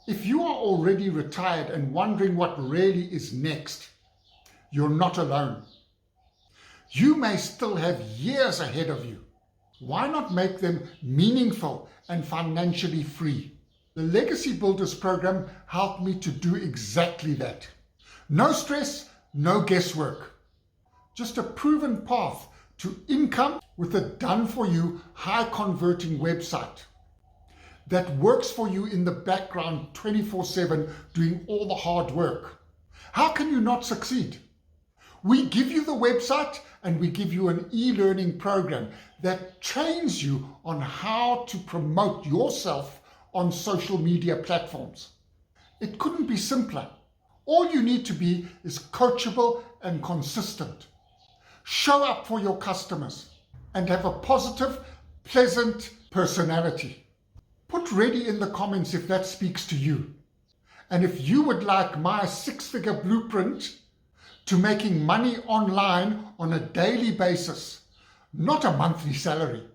If you are already retired and wondering what really is next, you're not alone. You may still have years ahead of you. Why not make them meaningful and financially free? The Legacy Builders program helped me to do exactly that. No stress, no guesswork. Just a proven path to income with a done-for-you, high-converting website that works for you in the background 24/7, doing all the hard work. How can you not succeed? We give you the website and we give you an e-learning program that trains you on how to promote yourself on social media platforms. It couldn't be simpler. All you need to be is coachable and consistent. Show up for your customers and have a positive, pleasant personality. Put ready in the comments if that speaks to you. And if you would like my 6-figure blueprint to making money online on a daily basis, not a monthly salary,